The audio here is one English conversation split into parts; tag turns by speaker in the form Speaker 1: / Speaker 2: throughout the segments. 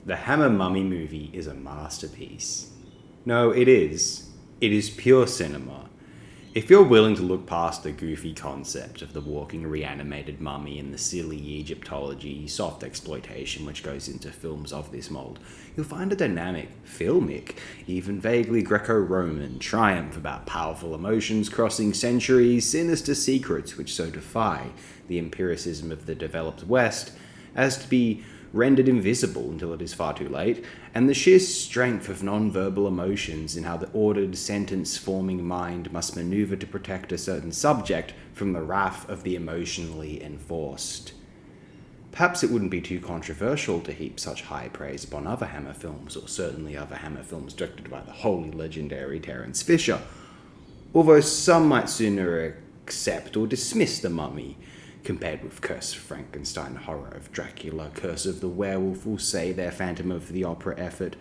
Speaker 1: The Hammer Mummy movie is a masterpiece. No, it is. It is pure cinema. If you're willing to look past the goofy concept of the walking reanimated mummy and the silly Egyptology, soft exploitation which goes into films of this mold, you'll find a dynamic, filmic, even vaguely Greco-Roman triumph about powerful emotions crossing centuries, sinister secrets which so defy the empiricism of the developed West as to be rendered invisible until it is far too late, and the sheer strength of non-verbal emotions in how the ordered, sentence-forming mind must maneuver to protect a certain subject from the wrath of the emotionally enforced. Perhaps it wouldn't be too controversial to heap such high praise upon other Hammer films, or certainly other Hammer films directed by the wholly legendary Terence Fisher, although some might sooner accept or dismiss The Mummy. Compared with Curse of Frankenstein, Horror of Dracula, Curse of the Werewolf will say their Phantom of the Opera effort,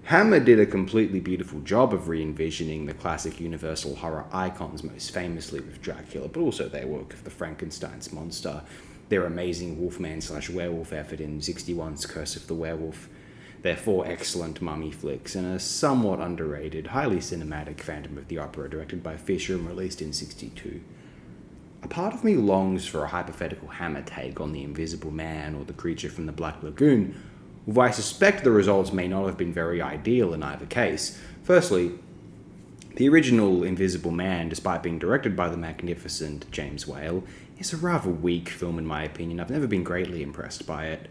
Speaker 1: Hammer did a completely beautiful job of re-envisioning the classic universal horror icons, most famously with Dracula, but also their work of the Frankenstein's monster, their amazing Wolfman/werewolf effort in 61's Curse of the Werewolf, their 4 excellent mummy flicks, and a somewhat underrated, highly cinematic Phantom of the Opera directed by Fisher and released in 62. A part of me longs for a hypothetical Hammer take on the Invisible Man or the creature from the Black Lagoon, although I suspect the results may not have been very ideal in either case. Firstly, the original Invisible Man, despite being directed by the magnificent James Whale, is a rather weak film in my opinion. I've never been greatly impressed by it.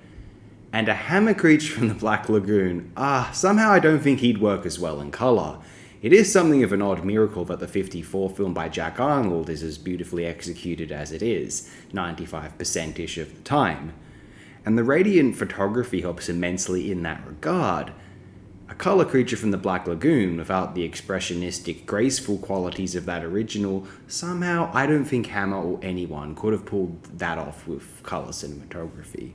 Speaker 1: And a Hammer creature from the Black Lagoon, somehow I don't think he'd work as well in colour. It is something of an odd miracle that the 54 film by Jack Arnold is as beautifully executed as it is, 95%-ish of the time. And the radiant photography helps immensely in that regard. A colour creature from the Black Lagoon, without the expressionistic, graceful qualities of that original, somehow I don't think Hammer or anyone could have pulled that off with colour cinematography.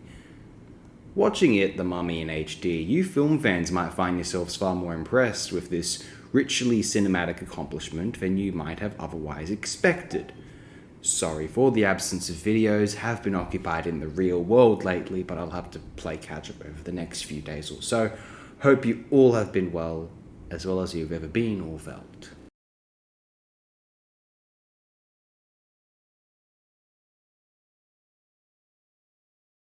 Speaker 1: Watching it, The Mummy in HD, you film fans might find yourselves far more impressed with this richly cinematic accomplishment than you might have otherwise expected. Sorry for the absence of videos, have been occupied in the real world lately, but I'll have to play catch up over the next few days or so. Hope you all have been well as you've ever been or felt.